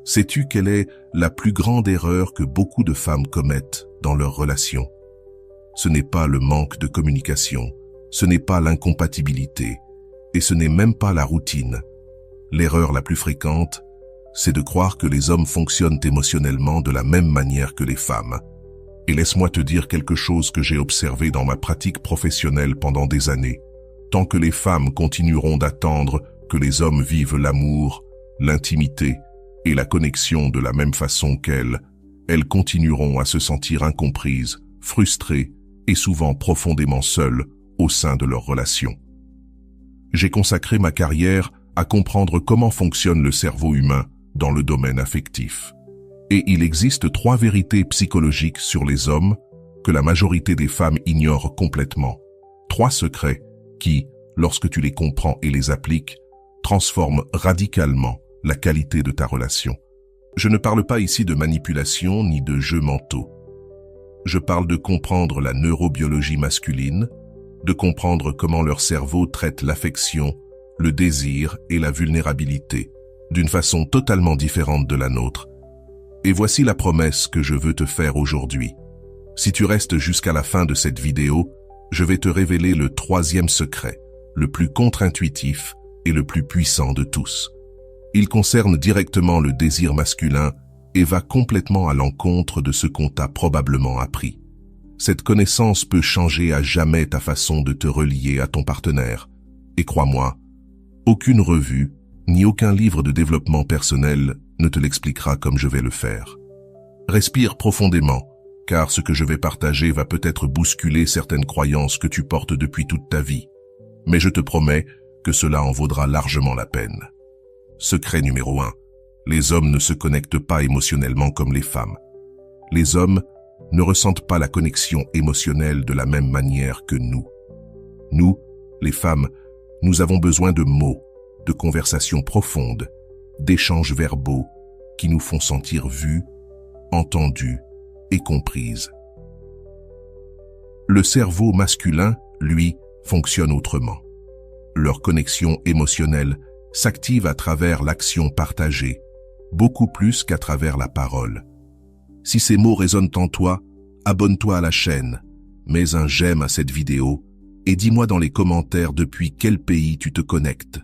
Sais-tu quelle est la plus grande erreur que beaucoup de femmes commettent dans leurs relations? Ce n'est pas le manque de communication, ce n'est pas l'incompatibilité, et ce n'est même pas la routine. L'erreur la plus fréquente, c'est de croire que les hommes fonctionnent émotionnellement de la même manière que les femmes. Et laisse-moi te dire quelque chose que j'ai observé dans ma pratique professionnelle pendant des années. Tant que les femmes continueront d'attendre que les hommes vivent l'amour, l'intimité et la connexion de la même façon qu'elles, elles continueront à se sentir incomprises, frustrées et souvent profondément seules au sein de leur relation. J'ai consacré ma carrière à comprendre comment fonctionne le cerveau humain dans le domaine affectif. Et il existe 3 vérités psychologiques sur les hommes que la majorité des femmes ignorent complètement. 3 secrets qui, lorsque tu les comprends et les appliques, transforment radicalement la qualité de ta relation. Je ne parle pas ici de manipulation ni de jeux mentaux. Je parle de comprendre la neurobiologie masculine, de comprendre comment leur cerveau traite l'affection, le désir et la vulnérabilité, d'une façon totalement différente de la nôtre. Et voici la promesse que je veux te faire aujourd'hui. Si tu restes jusqu'à la fin de cette vidéo, je vais te révéler le 3e secret, le plus contre-intuitif et le plus puissant de tous. Il concerne directement le désir masculin et va complètement à l'encontre de ce qu'on t'a probablement appris. Cette connaissance peut changer à jamais ta façon de te relier à ton partenaire. Et crois-moi, aucune revue, ni aucun livre de développement personnel ne te l'expliquera comme je vais le faire. Respire profondément, car ce que je vais partager va peut-être bousculer certaines croyances que tu portes depuis toute ta vie. Mais je te promets que cela en vaudra largement la peine. Secret numéro 1. Les hommes ne se connectent pas émotionnellement comme les femmes. Les hommes ne ressentent pas la connexion émotionnelle de la même manière que nous. Nous, les femmes, nous avons besoin de mots, de conversations profondes, d'échanges verbaux qui nous font sentir vus, entendus et comprises. Le cerveau masculin, lui, fonctionne autrement. Leur connexion émotionnelle s'active à travers l'action partagée, beaucoup plus qu'à travers la parole. Si ces mots résonnent en toi, abonne-toi à la chaîne, mets un j'aime à cette vidéo et dis-moi dans les commentaires depuis quel pays tu te connectes.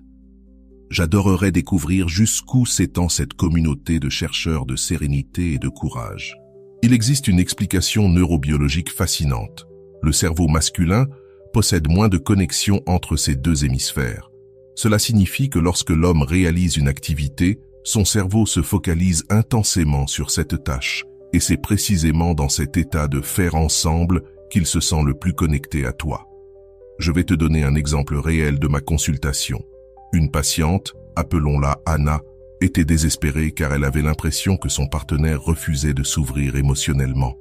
J'adorerais découvrir jusqu'où s'étend cette communauté de chercheurs de sérénité et de courage. Il existe une explication neurobiologique fascinante. Le cerveau masculin possède moins de connexions entre ces 2 hémisphères. Cela signifie que lorsque l'homme réalise une activité, son cerveau se focalise intensément sur cette tâche. Et c'est précisément dans cet état de faire ensemble qu'il se sent le plus connecté à toi. Je vais te donner un exemple réel de ma consultation. Une patiente, appelons-la Anna, était désespérée car elle avait l'impression que son partenaire refusait de s'ouvrir émotionnellement.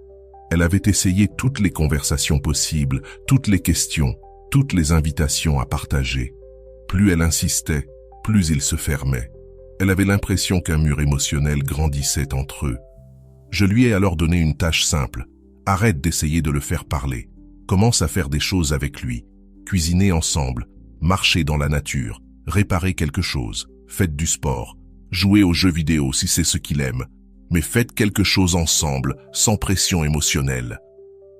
Elle avait essayé toutes les conversations possibles, toutes les questions, toutes les invitations à partager. Plus elle insistait, plus il se fermait. Elle avait l'impression qu'un mur émotionnel grandissait entre eux. Je lui ai alors donné une tâche simple. Arrête d'essayer de le faire parler. Commence à faire des choses avec lui. Cuisiner ensemble, marcher dans la nature, réparer quelque chose, faites du sport, jouer aux jeux vidéo si c'est ce qu'il aime. Mais faites quelque chose ensemble, sans pression émotionnelle.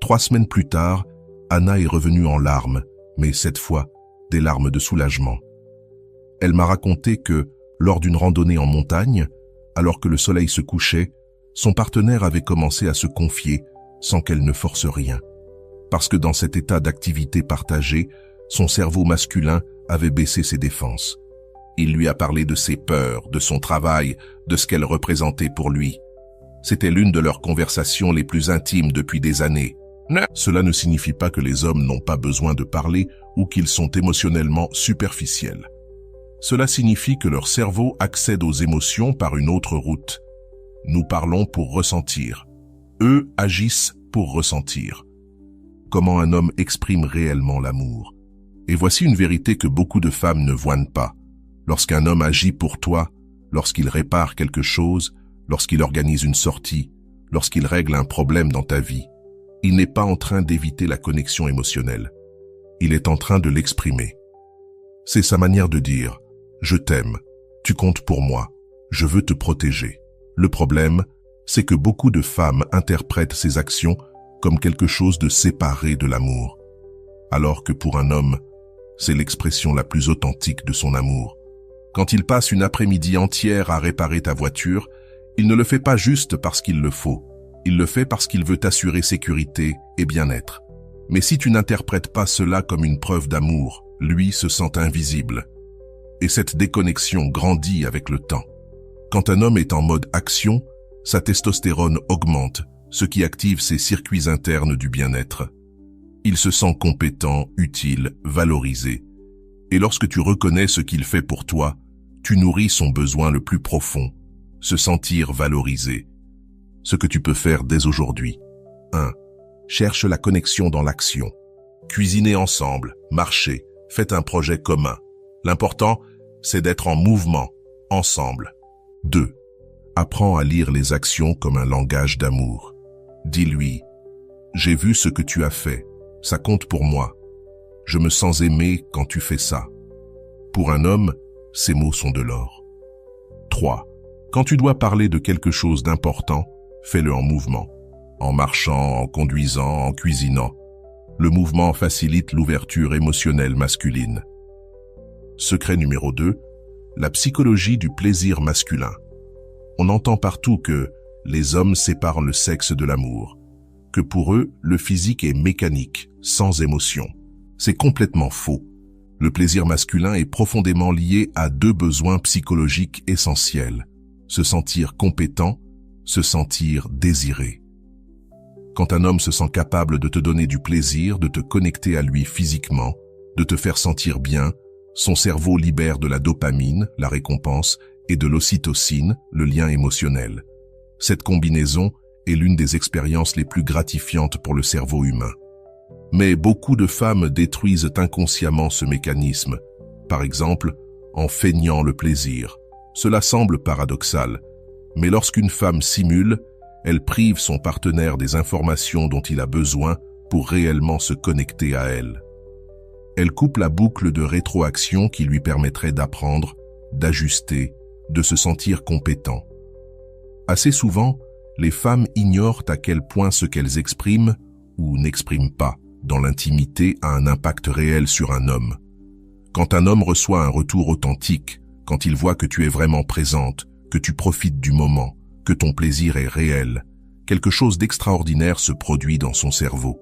3 semaines plus tard, Anna est revenue en larmes, mais cette fois, des larmes de soulagement. Elle m'a raconté que, lors d'une randonnée en montagne, alors que le soleil se couchait, son partenaire avait commencé à se confier sans qu'elle ne force rien. Parce que dans cet état d'activité partagée, son cerveau masculin avait baissé ses défenses. Il lui a parlé de ses peurs, de son travail, de ce qu'elle représentait pour lui. C'était l'une de leurs conversations les plus intimes depuis des années. Cela ne signifie pas que les hommes n'ont pas besoin de parler ou qu'ils sont émotionnellement superficiels. Cela signifie que leur cerveau accède aux émotions par une autre route. Nous parlons pour ressentir. Eux agissent pour ressentir. Comment un homme exprime réellement l'amour. Et voici une vérité que beaucoup de femmes ne voient pas. Lorsqu'un homme agit pour toi, lorsqu'il répare quelque chose, lorsqu'il organise une sortie, lorsqu'il règle un problème dans ta vie, il n'est pas en train d'éviter la connexion émotionnelle. Il est en train de l'exprimer. C'est sa manière de dire « Je t'aime, tu comptes pour moi, je veux te protéger ». Le problème, c'est que beaucoup de femmes interprètent ces actions comme quelque chose de séparé de l'amour, alors que pour un homme, c'est l'expression la plus authentique de son amour. Quand il passe une après-midi entière à réparer ta voiture, il ne le fait pas juste parce qu'il le faut. Il le fait parce qu'il veut t'assurer sécurité et bien-être. Mais si tu n'interprètes pas cela comme une preuve d'amour, lui se sent invisible. Et cette déconnexion grandit avec le temps. Quand un homme est en mode action, sa testostérone augmente, ce qui active ses circuits internes du bien-être. Il se sent compétent, utile, valorisé. Et lorsque tu reconnais ce qu'il fait pour toi, tu nourris son besoin le plus profond, se sentir valorisé. Ce que tu peux faire dès aujourd'hui. 1. Cherche la connexion dans l'action. Cuisinez ensemble, marchez, faites un projet commun. L'important, c'est d'être en mouvement, ensemble. 2. Apprends à lire les actions comme un langage d'amour. Dis-lui, « J'ai vu ce que tu as fait, ça compte pour moi. Je me sens aimé quand tu fais ça. » Pour un homme, ces mots sont de l'or. 3. Quand tu dois parler de quelque chose d'important, fais-le en mouvement. En marchant, en conduisant, en cuisinant. Le mouvement facilite l'ouverture émotionnelle masculine. Secret numéro 2, la psychologie du plaisir masculin. On entend partout que les hommes séparent le sexe de l'amour, que pour eux, le physique est mécanique, sans émotion. C'est complètement faux. Le plaisir masculin est profondément lié à 2 besoins psychologiques essentiels. Se sentir compétent, se sentir désiré. Quand un homme se sent capable de te donner du plaisir, de te connecter à lui physiquement, de te faire sentir bien, son cerveau libère de la dopamine, la récompense, et de l'ocytocine, le lien émotionnel. Cette combinaison est l'une des expériences les plus gratifiantes pour le cerveau humain. Mais beaucoup de femmes détruisent inconsciemment ce mécanisme, par exemple en feignant le plaisir. Cela semble paradoxal, mais lorsqu'une femme simule, elle prive son partenaire des informations dont il a besoin pour réellement se connecter à elle. Elle coupe la boucle de rétroaction qui lui permettrait d'apprendre, d'ajuster, de se sentir compétent. Assez souvent, les femmes ignorent à quel point ce qu'elles expriment ou n'expriment pas dans l'intimité a un impact réel sur un homme. Quand un homme reçoit un retour authentique, quand il voit que tu es vraiment présente, que tu profites du moment, que ton plaisir est réel, quelque chose d'extraordinaire se produit dans son cerveau.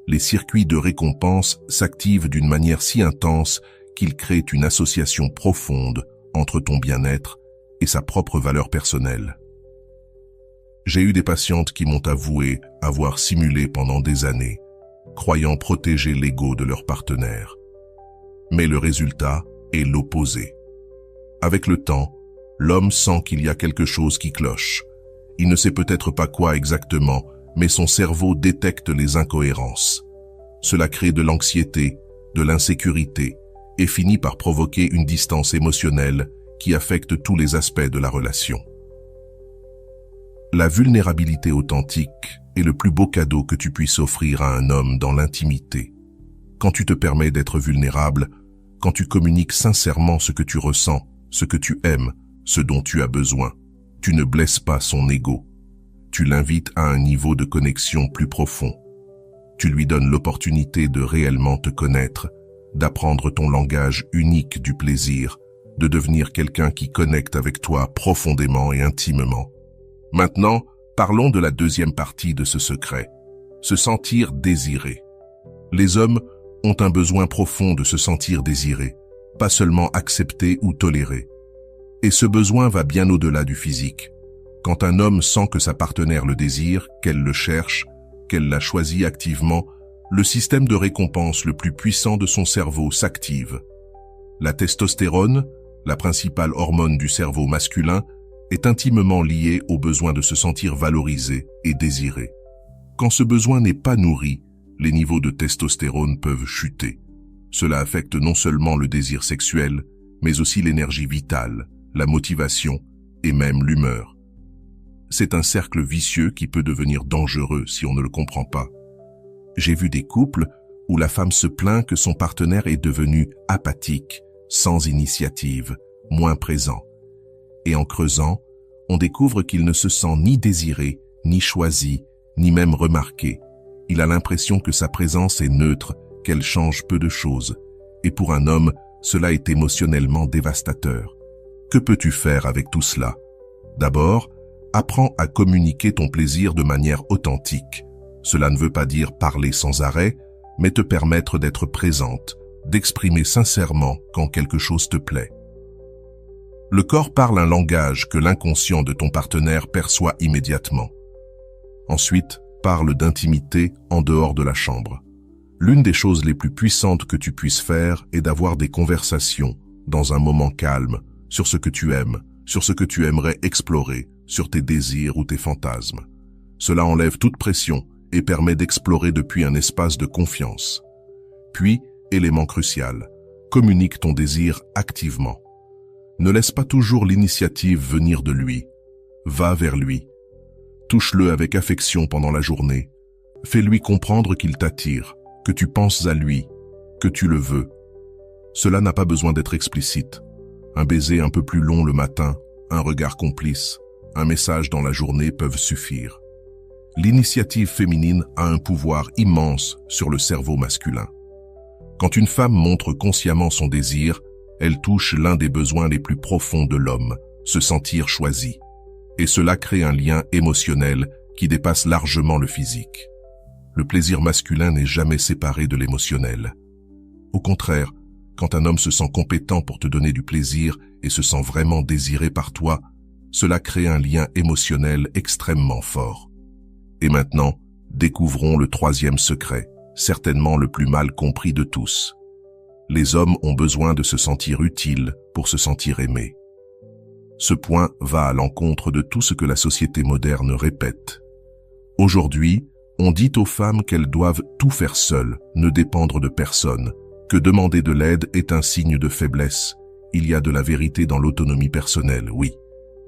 Les circuits de récompense s'activent d'une manière si intense qu'ils créent une association profonde entre ton bien-être et sa propre valeur personnelle. J'ai eu des patientes qui m'ont avoué avoir simulé pendant des années, croyant protéger l'ego de leur partenaire. Mais le résultat est l'opposé. Avec le temps, l'homme sent qu'il y a quelque chose qui cloche. Il ne sait peut-être pas quoi exactement, mais son cerveau détecte les incohérences. Cela crée de l'anxiété, de l'insécurité, et finit par provoquer une distance émotionnelle qui affecte tous les aspects de la relation. La vulnérabilité authentique est le plus beau cadeau que tu puisses offrir à un homme dans l'intimité. Quand tu te permets d'être vulnérable, quand tu communiques sincèrement ce que tu ressens, ce que tu aimes, ce dont tu as besoin, tu ne blesses pas son ego. Tu l'invites à un niveau de connexion plus profond. Tu lui donnes l'opportunité de réellement te connaître, d'apprendre ton langage unique du plaisir, de devenir quelqu'un qui connecte avec toi profondément et intimement. Maintenant, parlons de la deuxième partie de ce secret, se sentir désiré. Les hommes ont un besoin profond de se sentir désirés, pas seulement acceptés ou tolérés. Et ce besoin va bien au-delà du physique. Quand un homme sent que sa partenaire le désire, qu'elle le cherche, qu'elle l'a choisi activement, le système de récompense le plus puissant de son cerveau s'active. La testostérone, la principale hormone du cerveau masculin, est intimement liée au besoin de se sentir valorisé et désiré. Quand ce besoin n'est pas nourri, les niveaux de testostérone peuvent chuter. Cela affecte non seulement le désir sexuel, mais aussi l'énergie vitale, la motivation et même l'humeur. C'est un cercle vicieux qui peut devenir dangereux si on ne le comprend pas. J'ai vu des couples où la femme se plaint que son partenaire est devenu apathique, sans initiative, moins présent. Et en creusant, on découvre qu'il ne se sent ni désiré, ni choisi, ni même remarqué. Il a l'impression que sa présence est neutre, qu'elle change peu de choses. Et pour un homme, cela est émotionnellement dévastateur. Que peux-tu faire avec tout cela? D'abord, apprends à communiquer ton plaisir de manière authentique. Cela ne veut pas dire parler sans arrêt, mais te permettre d'être présente, d'exprimer sincèrement quand quelque chose te plaît. Le corps parle un langage que l'inconscient de ton partenaire perçoit immédiatement. Ensuite, parle d'intimité en dehors de la chambre. L'une des choses les plus puissantes que tu puisses faire est d'avoir des conversations, dans un moment calme, sur ce que tu aimes, sur ce que tu aimerais explorer, sur tes désirs ou tes fantasmes. Cela enlève toute pression et permet d'explorer depuis un espace de confiance. Puis, élément crucial, communique ton désir activement. Ne laisse pas toujours l'initiative venir de lui. Va vers lui. Touche-le avec affection pendant la journée. Fais-lui comprendre qu'il t'attire, que tu penses à lui, que tu le veux. Cela n'a pas besoin d'être explicite. Un baiser un peu plus long le matin, un regard complice, un message dans la journée peuvent suffire. L'initiative féminine a un pouvoir immense sur le cerveau masculin. Quand une femme montre consciemment son désir, elle touche l'un des besoins les plus profonds de l'homme, se sentir choisi. Et cela crée un lien émotionnel qui dépasse largement le physique. Le plaisir masculin n'est jamais séparé de l'émotionnel. Au contraire, quand un homme se sent compétent pour te donner du plaisir et se sent vraiment désiré par toi, cela crée un lien émotionnel extrêmement fort. Et maintenant, découvrons le troisième secret, certainement le plus mal compris de tous. Les hommes ont besoin de se sentir utiles pour se sentir aimés. Ce point va à l'encontre de tout ce que la société moderne répète. Aujourd'hui, on dit aux femmes qu'elles doivent tout faire seules, ne dépendre de personne, que demander de l'aide est un signe de faiblesse. Il y a de la vérité dans l'autonomie personnelle, oui.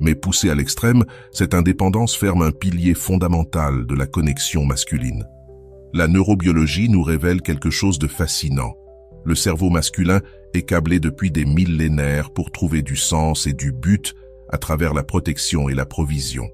Mais poussée à l'extrême, cette indépendance ferme un pilier fondamental de la connexion masculine. La neurobiologie nous révèle quelque chose de fascinant. Le cerveau masculin est câblé depuis des millénaires pour trouver du sens et du but à travers la protection et la provision.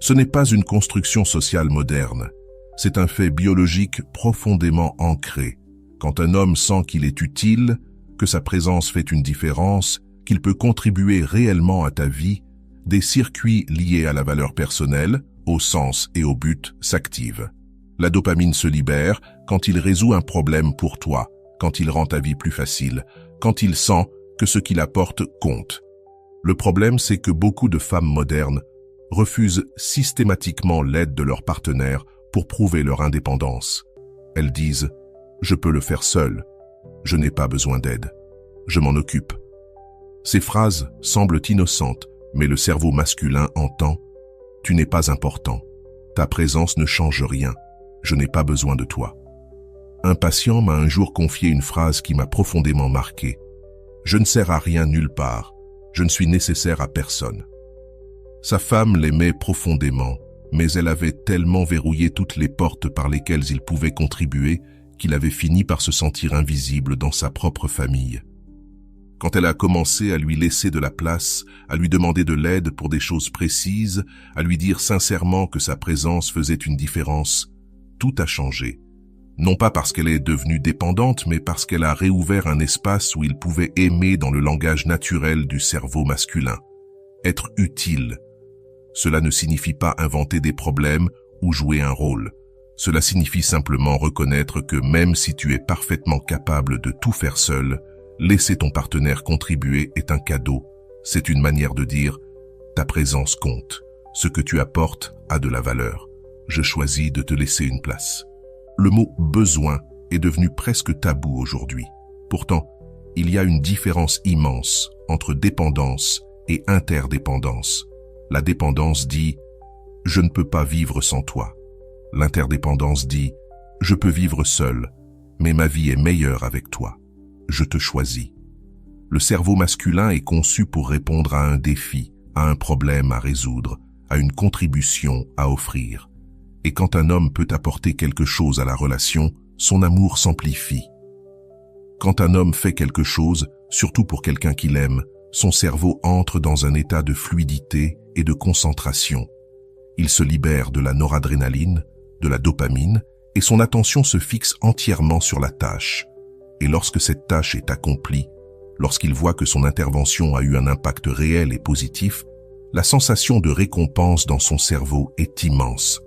Ce n'est pas une construction sociale moderne. C'est un fait biologique profondément ancré. Quand un homme sent qu'il est utile, que sa présence fait une différence, qu'il peut contribuer réellement à ta vie, des circuits liés à la valeur personnelle, au sens et au but s'activent. La dopamine se libère quand il résout un problème pour toi, quand il rend ta vie plus facile, quand il sent que ce qu'il apporte compte. Le problème, c'est que beaucoup de femmes modernes refusent systématiquement l'aide de leur partenaire pour prouver leur indépendance. Elles disent « Je peux le faire seule, je n'ai pas besoin d'aide, je m'en occupe ». Ces phrases semblent innocentes, mais le cerveau masculin entend « Tu n'es pas important, ta présence ne change rien, je n'ai pas besoin de toi ». Un patient m'a un jour confié une phrase qui m'a profondément marqué. « Je ne sers à rien nulle part, je ne suis nécessaire à personne ». Sa femme l'aimait profondément, mais elle avait tellement verrouillé toutes les portes par lesquelles il pouvait contribuer qu'il avait fini par se sentir invisible dans sa propre famille. Quand elle a commencé à lui laisser de la place, à lui demander de l'aide pour des choses précises, à lui dire sincèrement que sa présence faisait une différence, tout a changé. Non pas parce qu'elle est devenue dépendante, mais parce qu'elle a réouvert un espace où il pouvait aimer dans le langage naturel du cerveau masculin. Être utile. Cela ne signifie pas inventer des problèmes ou jouer un rôle. Cela signifie simplement reconnaître que même si tu es parfaitement capable de tout faire seul, laisser ton partenaire contribuer est un cadeau. C'est une manière de dire « ta présence compte, ce que tu apportes a de la valeur. Je choisis de te laisser une place ». Le mot « besoin » est devenu presque tabou aujourd'hui. Pourtant, il y a une différence immense entre dépendance et interdépendance. La dépendance dit « je ne peux pas vivre sans toi ». L'interdépendance dit « je peux vivre seul, mais ma vie est meilleure avec toi. Je te choisis ». Le cerveau masculin est conçu pour répondre à un défi, à un problème à résoudre, à une contribution à offrir. Et quand un homme peut apporter quelque chose à la relation, son amour s'amplifie. Quand un homme fait quelque chose, surtout pour quelqu'un qu'il aime, son cerveau entre dans un état de fluidité et de concentration. Il se libère de la noradrénaline, de la dopamine, et son attention se fixe entièrement sur la tâche. Et lorsque cette tâche est accomplie, lorsqu'il voit que son intervention a eu un impact réel et positif, la sensation de récompense dans son cerveau est immense.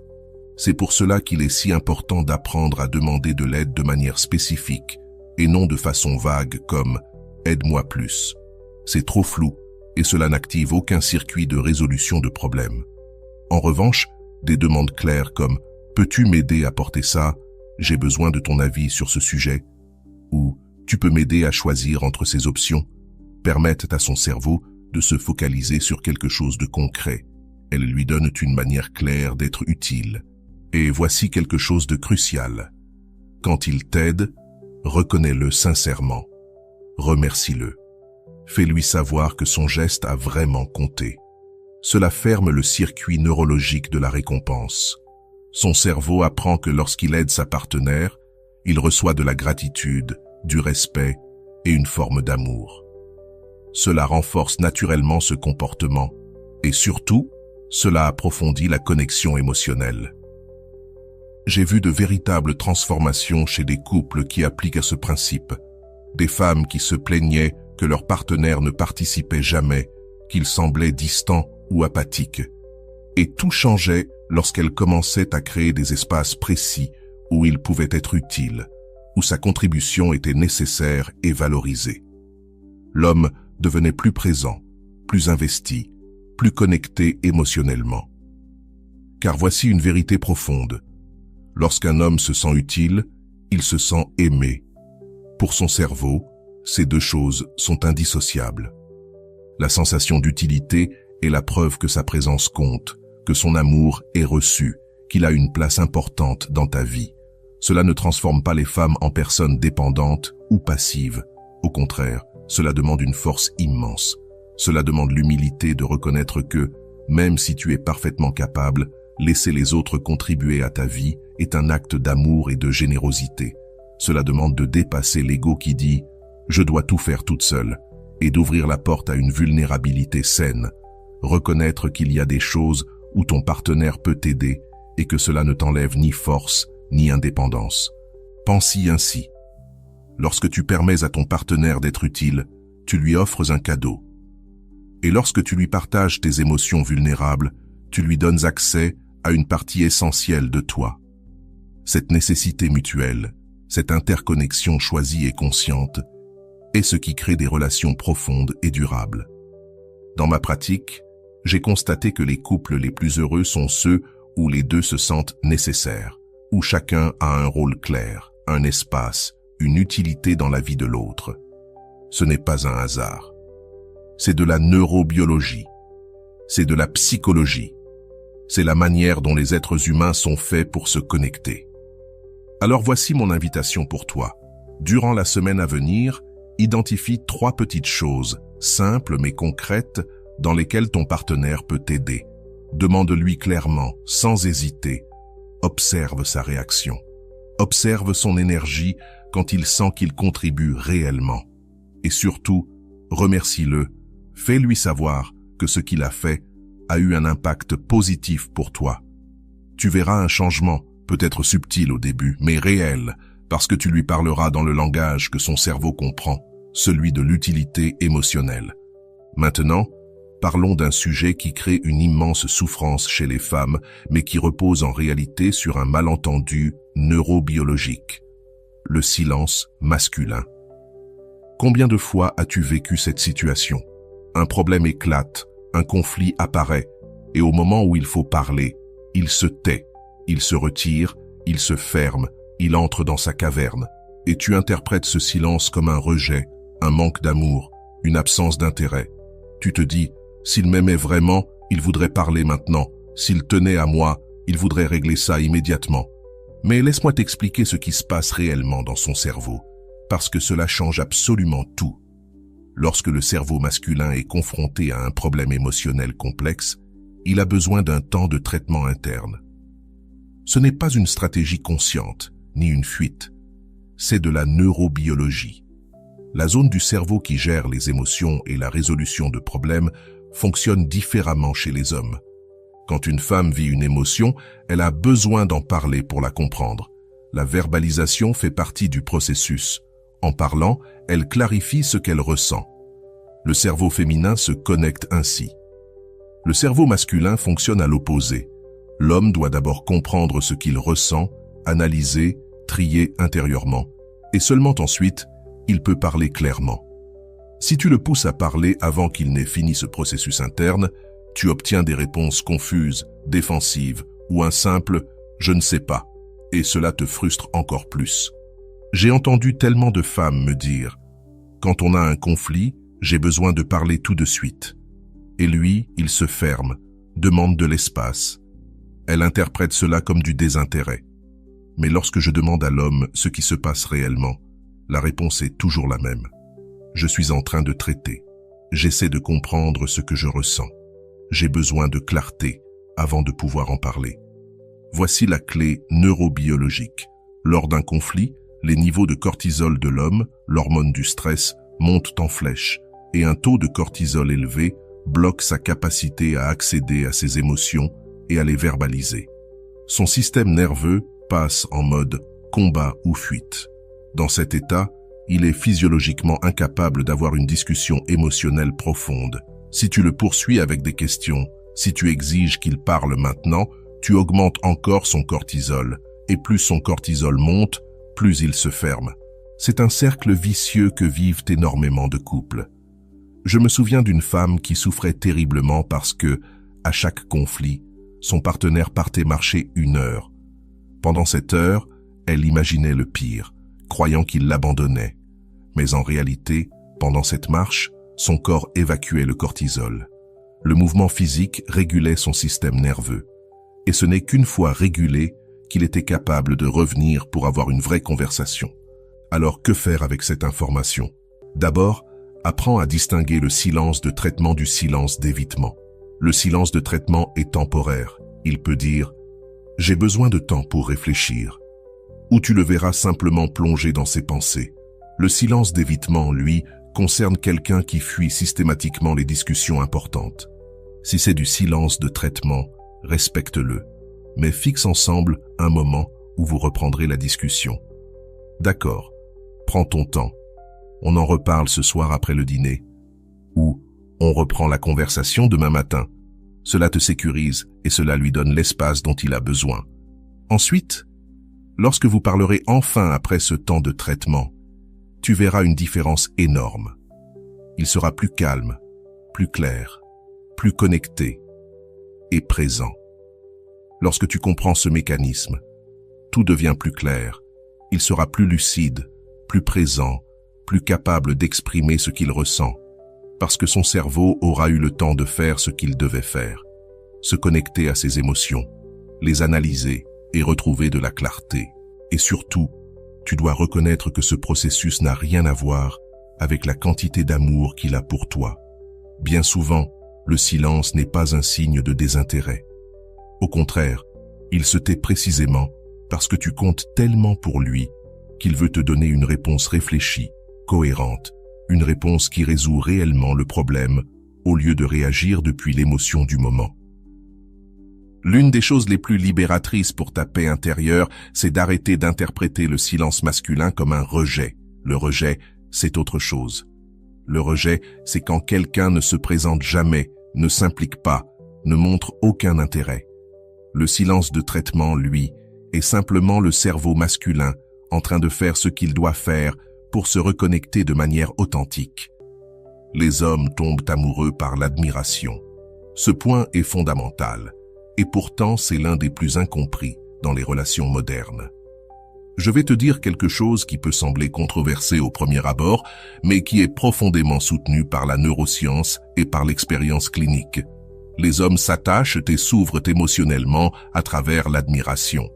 C'est pour cela qu'il est si important d'apprendre à demander de l'aide de manière spécifique et non de façon vague comme « aide-moi plus ». C'est trop flou et cela n'active aucun circuit de résolution de problèmes. En revanche, des demandes claires comme « peux-tu m'aider à porter ça ? J'ai besoin de ton avis sur ce sujet » ou « tu peux m'aider à choisir entre ces options » permettent à son cerveau de se focaliser sur quelque chose de concret. Elles lui donnent une manière claire d'être utile. Et voici quelque chose de crucial. Quand il t'aide, reconnais-le sincèrement. Remercie-le. Fais-lui savoir que son geste a vraiment compté. Cela ferme le circuit neurologique de la récompense. Son cerveau apprend que lorsqu'il aide sa partenaire, il reçoit de la gratitude, du respect et une forme d'amour. Cela renforce naturellement ce comportement et surtout, cela approfondit la connexion émotionnelle. J'ai vu de véritables transformations chez des couples qui appliquent à ce principe. Des femmes qui se plaignaient que leur partenaire ne participait jamais, qu'il semblait distant ou apathique. Et tout changeait lorsqu'elles commençaient à créer des espaces précis où il pouvait être utile, où sa contribution était nécessaire et valorisée. L'homme devenait plus présent, plus investi, plus connecté émotionnellement. Car voici une vérité profonde. Lorsqu'un homme se sent utile, il se sent aimé. Pour son cerveau, ces deux choses sont indissociables. La sensation d'utilité est la preuve que sa présence compte, que son amour est reçu, qu'il a une place importante dans ta vie. Cela ne transforme pas les femmes en personnes dépendantes ou passives. Au contraire, cela demande une force immense. Cela demande l'humilité de reconnaître que, même si tu es parfaitement capable, laisser les autres contribuer à ta vie est un acte d'amour et de générosité. Cela demande de dépasser l'ego qui dit « je dois tout faire toute seule » et d'ouvrir la porte à une vulnérabilité saine. Reconnaître qu'il y a des choses où ton partenaire peut t'aider et que cela ne t'enlève ni force ni indépendance. Pense-y ainsi. Lorsque tu permets à ton partenaire d'être utile, tu lui offres un cadeau. Et lorsque tu lui partages tes émotions vulnérables, tu lui donnes accès à une partie essentielle de toi. Cette nécessité mutuelle, cette interconnexion choisie et consciente, est ce qui crée des relations profondes et durables. Dans ma pratique, j'ai constaté que les couples les plus heureux sont ceux où les deux se sentent nécessaires, où chacun a un rôle clair, un espace, une utilité dans la vie de l'autre. Ce n'est pas un hasard. C'est de la neurobiologie. C'est de la psychologie. C'est la manière dont les êtres humains sont faits pour se connecter. Alors voici mon invitation pour toi. Durant la semaine à venir, identifie 3 petites choses, simples mais concrètes, dans lesquelles ton partenaire peut t'aider. Demande-lui clairement, sans hésiter. Observe sa réaction. Observe son énergie quand il sent qu'il contribue réellement. Et surtout, remercie-le. Fais-lui savoir que ce qu'il a fait a eu un impact positif pour toi. Tu verras un changement, peut-être subtil au début, mais réel, parce que tu lui parleras dans le langage que son cerveau comprend, celui de l'utilité émotionnelle. Maintenant, parlons d'un sujet qui crée une immense souffrance chez les femmes, mais qui repose en réalité sur un malentendu neurobiologique. Le silence masculin. Combien de fois as-tu vécu cette situation? Un problème éclate, un conflit apparaît, et au moment où il faut parler, il se tait, il se retire, il se ferme, il entre dans sa caverne, et tu interprètes ce silence comme un rejet, un manque d'amour, une absence d'intérêt. Tu te dis, s'il m'aimait vraiment, il voudrait parler maintenant, s'il tenait à moi, il voudrait régler ça immédiatement. Mais laisse-moi t'expliquer ce qui se passe réellement dans son cerveau, parce que cela change absolument tout. Lorsque le cerveau masculin est confronté à un problème émotionnel complexe, il a besoin d'un temps de traitement interne. Ce n'est pas une stratégie consciente, ni une fuite. C'est de la neurobiologie. La zone du cerveau qui gère les émotions et la résolution de problèmes fonctionne différemment chez les hommes. Quand une femme vit une émotion, elle a besoin d'en parler pour la comprendre. La verbalisation fait partie du processus. En parlant, elle clarifie ce qu'elle ressent. Le cerveau féminin se connecte ainsi. Le cerveau masculin fonctionne à l'opposé. L'homme doit d'abord comprendre ce qu'il ressent, analyser, trier intérieurement, et seulement ensuite, il peut parler clairement. Si tu le pousses à parler avant qu'il n'ait fini ce processus interne, tu obtiens des réponses confuses, défensives ou un simple « je ne sais pas » et cela te frustre encore plus. J'ai entendu tellement de femmes me dire « quand on a un conflit, j'ai besoin de parler tout de suite ». Et lui, il se ferme, demande de l'espace. Elle interprète cela comme du désintérêt. Mais lorsque je demande à l'homme ce qui se passe réellement, la réponse est toujours la même. Je suis en train de traiter. J'essaie de comprendre ce que je ressens. J'ai besoin de clarté avant de pouvoir en parler. Voici la clé neurobiologique. Lors d'un conflit, les niveaux de cortisol de l'homme, l'hormone du stress, montent en flèche et un taux de cortisol élevé bloque sa capacité à accéder à ses émotions et à les verbaliser. Son système nerveux passe en mode combat ou fuite. Dans cet état, il est physiologiquement incapable d'avoir une discussion émotionnelle profonde. Si tu le poursuis avec des questions, si tu exiges qu'il parle maintenant, tu augmentes encore son cortisol. Et plus son cortisol monte, plus il se ferme. C'est un cercle vicieux que vivent énormément de couples. Je me souviens d'une femme qui souffrait terriblement parce que, à chaque conflit, son partenaire partait marcher 1 heure. Pendant cette heure, elle imaginait le pire, croyant qu'il l'abandonnait. Mais en réalité, pendant cette marche, son corps évacuait le cortisol. Le mouvement physique régulait son système nerveux. Et ce n'est qu'une fois régulé qu'il était capable de revenir pour avoir une vraie conversation. Alors que faire avec cette information? D'abord, apprends à distinguer le silence de traitement du silence d'évitement. Le silence de traitement est temporaire. Il peut dire « j'ai besoin de temps pour réfléchir » ou tu le verras simplement plongé dans ses pensées. Le silence d'évitement, lui, concerne quelqu'un qui fuit systématiquement les discussions importantes. Si c'est du silence de traitement, respecte-le, mais fixe ensemble un moment où vous reprendrez la discussion. D'accord, prends ton temps. On en reparle ce soir après le dîner. Ou on reprend la conversation demain matin. Cela te sécurise et cela lui donne l'espace dont il a besoin. Ensuite, lorsque vous parlerez enfin après ce temps de traitement, tu verras une différence énorme. Il sera plus calme, plus clair, plus connecté et présent. Lorsque tu comprends ce mécanisme, tout devient plus clair. Il sera plus lucide, plus présent, plus capable d'exprimer ce qu'il ressent, parce que son cerveau aura eu le temps de faire ce qu'il devait faire, se connecter à ses émotions, les analyser et retrouver de la clarté. Et surtout, tu dois reconnaître que ce processus n'a rien à voir avec la quantité d'amour qu'il a pour toi. Bien souvent, le silence n'est pas un signe de désintérêt. Au contraire, il se tait précisément parce que tu comptes tellement pour lui qu'il veut te donner une réponse réfléchie, cohérente, une réponse qui résout réellement le problème au lieu de réagir depuis l'émotion du moment. L'une des choses les plus libératrices pour ta paix intérieure, c'est d'arrêter d'interpréter le silence masculin comme un rejet. Le rejet, c'est autre chose. Le rejet, c'est quand quelqu'un ne se présente jamais, ne s'implique pas, ne montre aucun intérêt. Le silence de traitement, lui, est simplement le cerveau masculin en train de faire ce qu'il doit faire pour se reconnecter de manière authentique. Les hommes tombent amoureux par l'admiration. Ce point est fondamental. Et pourtant, c'est l'un des plus incompris dans les relations modernes. Je vais te dire quelque chose qui peut sembler controversé au premier abord, mais qui est profondément soutenu par la neuroscience et par l'expérience clinique. Les hommes s'attachent et s'ouvrent émotionnellement à travers l'admiration.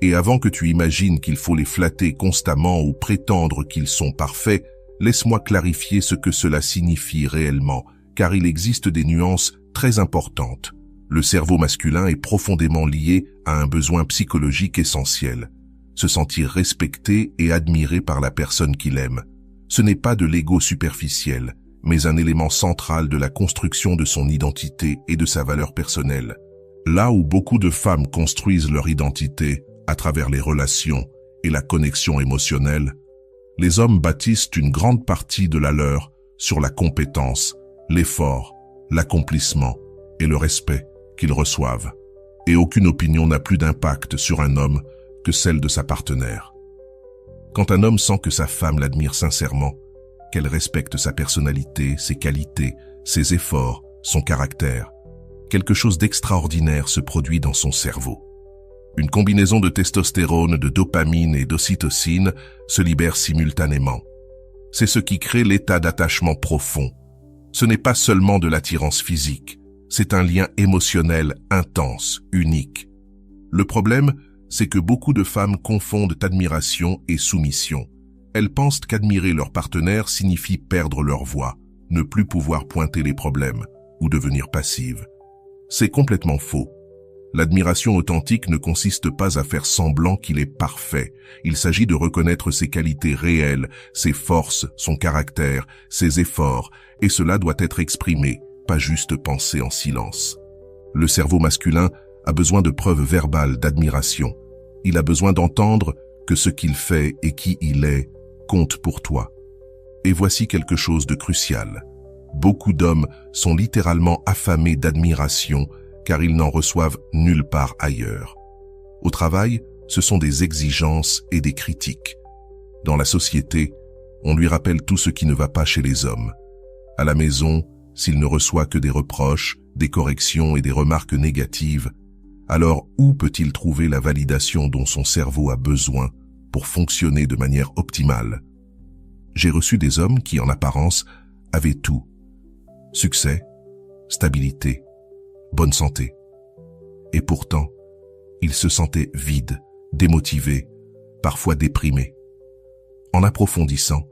Et avant que tu imagines qu'il faut les flatter constamment ou prétendre qu'ils sont parfaits, laisse-moi clarifier ce que cela signifie réellement, car il existe des nuances très importantes. Le cerveau masculin est profondément lié à un besoin psychologique essentiel, se sentir respecté et admiré par la personne qu'il aime. Ce n'est pas de l'ego superficiel, mais un élément central de la construction de son identité et de sa valeur personnelle. Là où beaucoup de femmes construisent leur identité à travers les relations et la connexion émotionnelle, les hommes bâtissent une grande partie de la leur sur la compétence, l'effort, l'accomplissement et le respect qu'ils reçoivent. Et aucune opinion n'a plus d'impact sur un homme que celle de sa partenaire. Quand un homme sent que sa femme l'admire sincèrement, qu'elle respecte sa personnalité, ses qualités, ses efforts, son caractère, quelque chose d'extraordinaire se produit dans son cerveau. Une combinaison de testostérone, de dopamine et d'ocytocine se libère simultanément. C'est ce qui crée l'état d'attachement profond. Ce n'est pas seulement de l'attirance physique, c'est un lien émotionnel intense, unique. Le problème, c'est que beaucoup de femmes confondent admiration et soumission. Elles pensent qu'admirer leur partenaire signifie perdre leur voix, ne plus pouvoir pointer les problèmes ou devenir passive. C'est complètement faux. L'admiration authentique ne consiste pas à faire semblant qu'il est parfait. Il s'agit de reconnaître ses qualités réelles, ses forces, son caractère, ses efforts, et cela doit être exprimé, pas juste pensé en silence. Le cerveau masculin a besoin de preuves verbales d'admiration. Il a besoin d'entendre que ce qu'il fait et qui il est compte pour toi. Et voici quelque chose de crucial. Beaucoup d'hommes sont littéralement affamés d'admiration car ils n'en reçoivent nulle part ailleurs. Au travail, ce sont des exigences et des critiques. Dans la société, on lui rappelle tout ce qui ne va pas chez les hommes. À la maison, s'il ne reçoit que des reproches, des corrections et des remarques négatives, alors où peut-il trouver la validation dont son cerveau a besoin pour fonctionner de manière optimale? J'ai reçu des hommes qui, en apparence, avaient tout. Succès, stabilité, bonne santé. Et pourtant, ils se sentaient vides, démotivés, parfois déprimés. En approfondissant,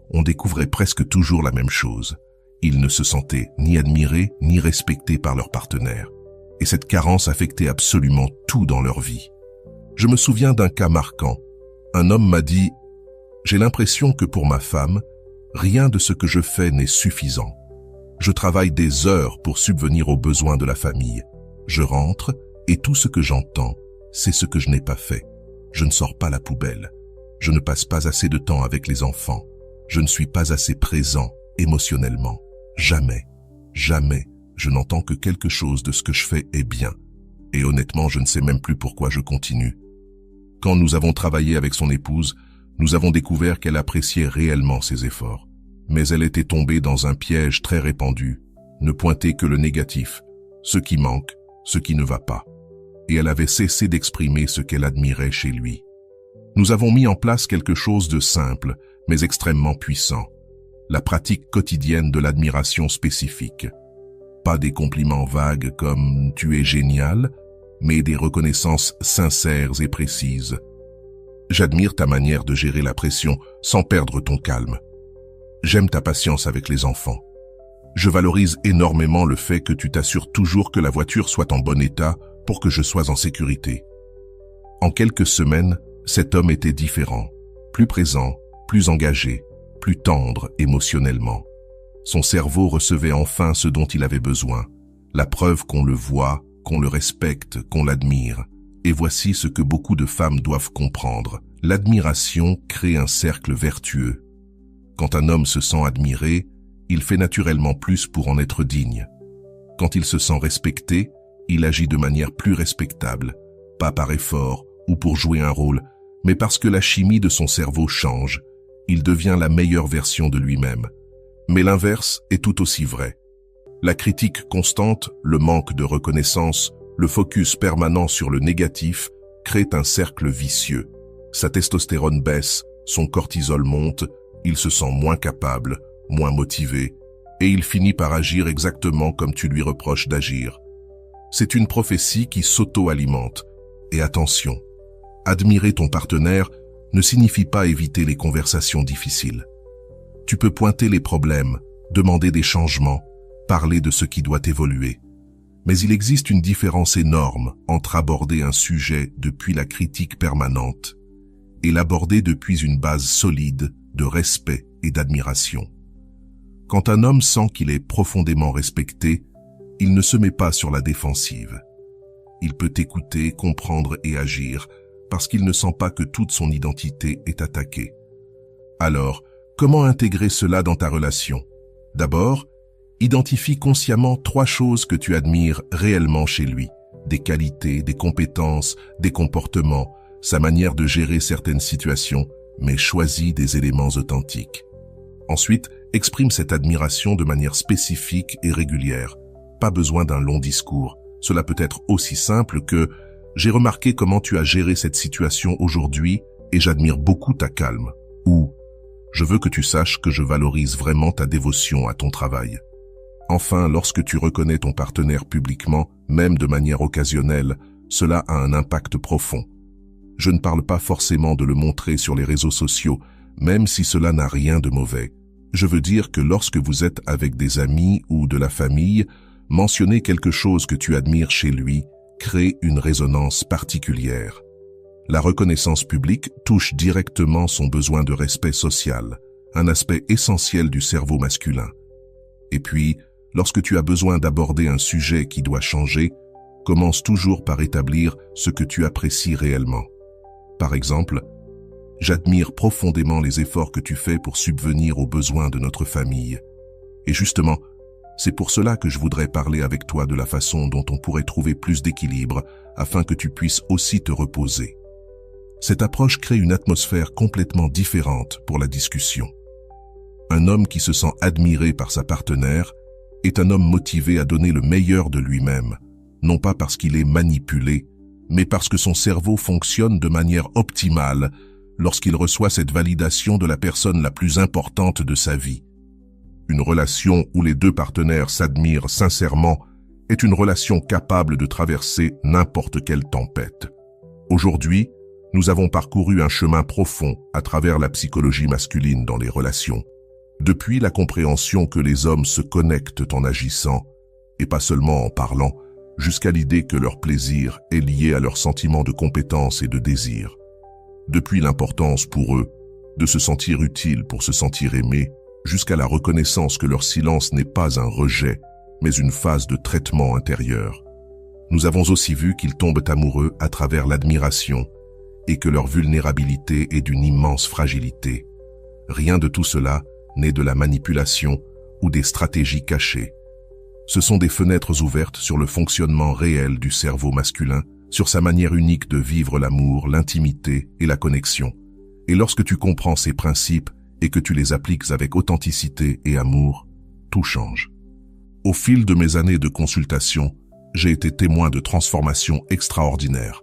on découvrait presque toujours la même chose. Ils ne se sentaient ni admirés ni respectés par leur partenaire. Et cette carence affectait absolument tout dans leur vie. Je me souviens d'un cas marquant. Un homme m'a dit « J'ai l'impression que pour ma femme, rien de ce que je fais n'est suffisant. Je travaille des heures pour subvenir aux besoins de la famille. Je rentre et tout ce que j'entends, c'est ce que je n'ai pas fait. Je ne sors pas la poubelle. Je ne passe pas assez de temps avec les enfants. Je ne suis pas assez présent émotionnellement. Jamais, jamais, je n'entends que quelque chose de ce que je fais est bien. Et honnêtement, je ne sais même plus pourquoi je continue. » Quand nous avons travaillé avec son épouse, nous avons découvert qu'elle appréciait réellement ses efforts. Mais elle était tombée dans un piège très répandu, ne pointer que le négatif, ce qui manque, ce qui ne va pas. Et elle avait cessé d'exprimer ce qu'elle admirait chez lui. Nous avons mis en place quelque chose de simple, mais extrêmement puissant. La pratique quotidienne de l'admiration spécifique. Pas des compliments vagues comme « tu es génial », mais des reconnaissances sincères et précises. J'admire ta manière de gérer la pression sans perdre ton calme. J'aime ta patience avec les enfants. Je valorise énormément le fait que tu t'assures toujours que la voiture soit en bon état pour que je sois en sécurité. En quelques semaines, cet homme était différent, plus présent, plus engagé, plus tendre émotionnellement. Son cerveau recevait enfin ce dont il avait besoin, la preuve qu'on le voit, qu'on le respecte, qu'on l'admire. Et voici ce que beaucoup de femmes doivent comprendre. L'admiration crée un cercle vertueux. Quand un homme se sent admiré, il fait naturellement plus pour en être digne. Quand il se sent respecté, il agit de manière plus respectable, pas par effort ou pour jouer un rôle, mais parce que la chimie de son cerveau change. Il devient la meilleure version de lui-même. Mais l'inverse est tout aussi vrai. La critique constante, le manque de reconnaissance, le focus permanent sur le négatif créent un cercle vicieux. Sa testostérone baisse, son cortisol monte, il se sent moins capable, moins motivé, et il finit par agir exactement comme tu lui reproches d'agir. C'est une prophétie qui s'auto-alimente. Et attention, admirer ton partenaire ne signifie pas éviter les conversations difficiles. Tu peux pointer les problèmes, demander des changements, parler de ce qui doit évoluer. Mais il existe une différence énorme entre aborder un sujet depuis la critique permanente et l'aborder depuis une base solide de respect et d'admiration. Quand un homme sent qu'il est profondément respecté, il ne se met pas sur la défensive. Il peut écouter, comprendre et agir parce qu'il ne sent pas que toute son identité est attaquée. Alors, comment intégrer cela dans ta relation? D'abord, identifie consciemment 3 choses que tu admires réellement chez lui. Des qualités, des compétences, des comportements, sa manière de gérer certaines situations, mais choisis des éléments authentiques. Ensuite, exprime cette admiration de manière spécifique et régulière. Pas besoin d'un long discours. Cela peut être aussi simple que « J'ai remarqué comment tu as géré cette situation aujourd'hui et j'admire beaucoup ta calme » ou « Je veux que tu saches que je valorise vraiment ta dévotion à ton travail ». Enfin, lorsque tu reconnais ton partenaire publiquement, même de manière occasionnelle, cela a un impact profond. Je ne parle pas forcément de le montrer sur les réseaux sociaux, même si cela n'a rien de mauvais. Je veux dire que lorsque vous êtes avec des amis ou de la famille, mentionner quelque chose que tu admires chez lui crée une résonance particulière. La reconnaissance publique touche directement son besoin de respect social, un aspect essentiel du cerveau masculin. Et puis, lorsque tu as besoin d'aborder un sujet qui doit changer, commence toujours par établir ce que tu apprécies réellement. Par exemple, « J'admire profondément les efforts que tu fais pour subvenir aux besoins de notre famille. Et justement, c'est pour cela que je voudrais parler avec toi de la façon dont on pourrait trouver plus d'équilibre afin que tu puisses aussi te reposer. » Cette approche crée une atmosphère complètement différente pour la discussion. Un homme qui se sent admiré par sa partenaire est un homme motivé à donner le meilleur de lui-même, non pas parce qu'il est manipulé, mais parce que son cerveau fonctionne de manière optimale lorsqu'il reçoit cette validation de la personne la plus importante de sa vie. Une relation où les 2 partenaires s'admirent sincèrement est une relation capable de traverser n'importe quelle tempête. Aujourd'hui, nous avons parcouru un chemin profond à travers la psychologie masculine dans les relations. Depuis la compréhension que les hommes se connectent en agissant, et pas seulement en parlant, jusqu'à l'idée que leur plaisir est lié à leur sentiment de compétence et de désir. Depuis l'importance pour eux de se sentir utile pour se sentir aimé, jusqu'à la reconnaissance que leur silence n'est pas un rejet, mais une phase de traitement intérieur. Nous avons aussi vu qu'ils tombent amoureux à travers l'admiration et que leur vulnérabilité est d'une immense fragilité. Rien de tout cela n'est de la manipulation ou des stratégies cachées. Ce sont des fenêtres ouvertes sur le fonctionnement réel du cerveau masculin, sur sa manière unique de vivre l'amour, l'intimité et la connexion. Et lorsque tu comprends ces principes et que tu les appliques avec authenticité et amour, tout change. Au fil de mes années de consultation, j'ai été témoin de transformations extraordinaires.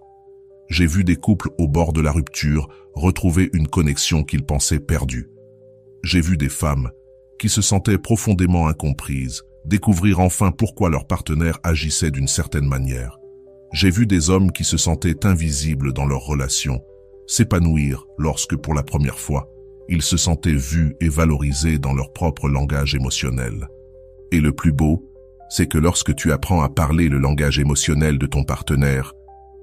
J'ai vu des couples au bord de la rupture retrouver une connexion qu'ils pensaient perdue. J'ai vu des femmes qui se sentaient profondément incomprises découvrir enfin pourquoi leur partenaire agissait d'une certaine manière. J'ai vu des hommes qui se sentaient invisibles dans leur relation s'épanouir lorsque, pour la première fois, ils se sentaient vus et valorisés dans leur propre langage émotionnel. Et le plus beau, c'est que lorsque tu apprends à parler le langage émotionnel de ton partenaire,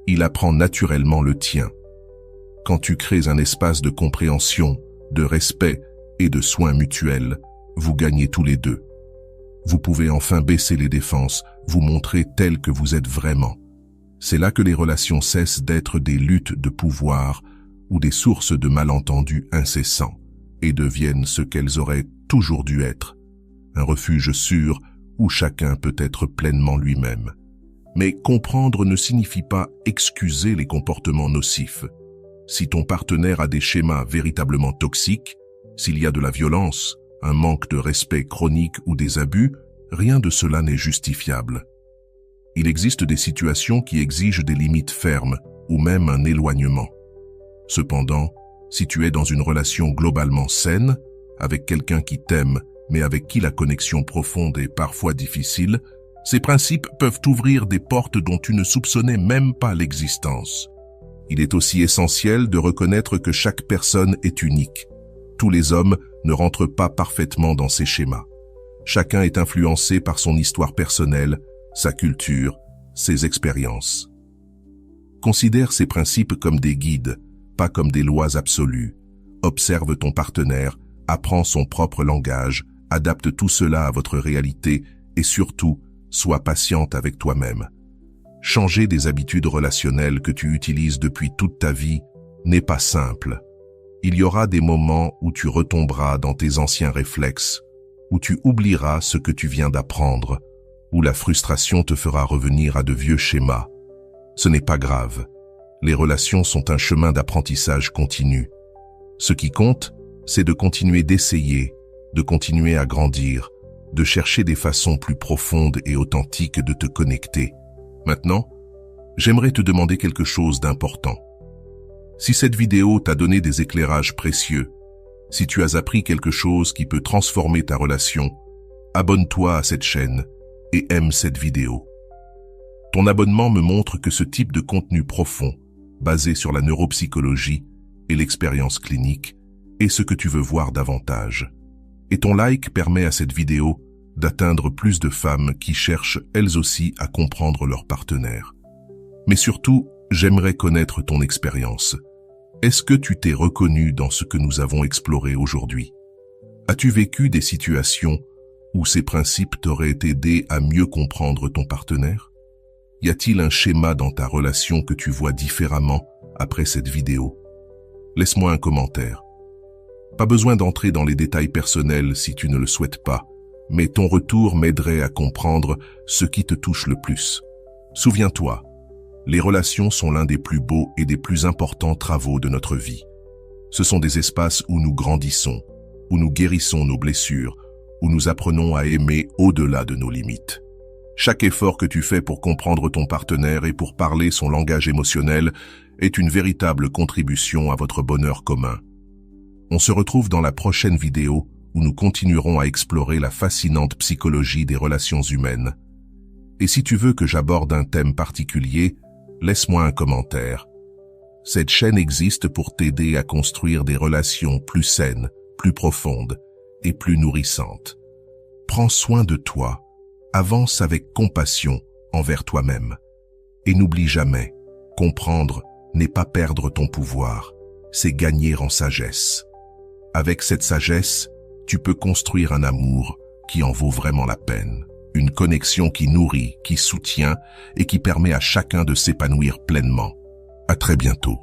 il apprend naturellement le tien. Quand tu crées un espace de compréhension, de respect et de soins mutuels, vous gagnez tous les deux. Vous pouvez enfin baisser les défenses, vous montrer tel que vous êtes vraiment. C'est là que les relations cessent d'être des luttes de pouvoir ou des sources de malentendus incessants et deviennent ce qu'elles auraient toujours dû être, un refuge sûr où chacun peut être pleinement lui-même. Mais comprendre ne signifie pas excuser les comportements nocifs. Si ton partenaire a des schémas véritablement toxiques, s'il y a de la violence, un manque de respect chronique ou des abus, rien de cela n'est justifiable. Il existe des situations qui exigent des limites fermes ou même un éloignement. Cependant, si tu es dans une relation globalement saine, avec quelqu'un qui t'aime, mais avec qui la connexion profonde est parfois difficile, ces principes peuvent t'ouvrir des portes dont tu ne soupçonnais même pas l'existence. Il est aussi essentiel de reconnaître que chaque personne est unique. Tous les hommes ne rentrent pas parfaitement dans ces schémas. Chacun est influencé par son histoire personnelle, sa culture, ses expériences. Considère ces principes comme des guides, pas comme des lois absolues. observe ton partenaire, apprends son propre langage, adapte tout cela à votre réalité et surtout, sois patiente avec toi-même. Changer des habitudes relationnelles que tu utilises depuis toute ta vie n'est pas simple. Il y aura des moments où tu retomberas dans tes anciens réflexes, où tu oublieras ce que tu viens d'apprendre, où la frustration te fera revenir à de vieux schémas. Ce n'est pas grave. Les relations sont un chemin d'apprentissage continu. Ce qui compte, c'est de continuer d'essayer, de continuer à grandir, de chercher des façons plus profondes et authentiques de te connecter. Maintenant, j'aimerais te demander quelque chose d'important. Si cette vidéo t'a donné des éclairages précieux, si tu as appris quelque chose qui peut transformer ta relation, abonne-toi à cette chaîne et aime cette vidéo. Ton abonnement me montre que ce type de contenu profond, basé sur la neuropsychologie et l'expérience clinique, est ce que tu veux voir davantage. Et ton like permet à cette vidéo d'atteindre plus de femmes qui cherchent elles aussi à comprendre leur partenaire. Mais surtout, j'aimerais connaître ton expérience. Est-ce que tu t'es reconnu dans ce que nous avons exploré aujourd'hui? As-tu vécu des situations où ces principes t'auraient aidé à mieux comprendre ton partenaire? Y a-t-il un schéma dans ta relation que tu vois différemment après cette vidéo? Laisse-moi un commentaire. Pas besoin d'entrer dans les détails personnels si tu ne le souhaites pas, mais ton retour m'aiderait à comprendre ce qui te touche le plus. Souviens-toi, les relations sont l'un des plus beaux et des plus importants travaux de notre vie. Ce sont des espaces où nous grandissons, où nous guérissons nos blessures, où nous apprenons à aimer au-delà de nos limites. Chaque effort que tu fais pour comprendre ton partenaire et pour parler son langage émotionnel est une véritable contribution à votre bonheur commun. On se retrouve dans la prochaine vidéo où nous continuerons à explorer la fascinante psychologie des relations humaines. Et si tu veux que j'aborde un thème particulier, laisse-moi un commentaire. Cette chaîne existe pour t'aider à construire des relations plus saines, plus profondes et plus nourrissantes. Prends soin de toi, avance avec compassion envers toi-même. Et n'oublie jamais, comprendre n'est pas perdre ton pouvoir, c'est gagner en sagesse. Avec cette sagesse, tu peux construire un amour qui en vaut vraiment la peine. Une connexion qui nourrit, qui soutient et qui permet à chacun de s'épanouir pleinement. À très bientôt.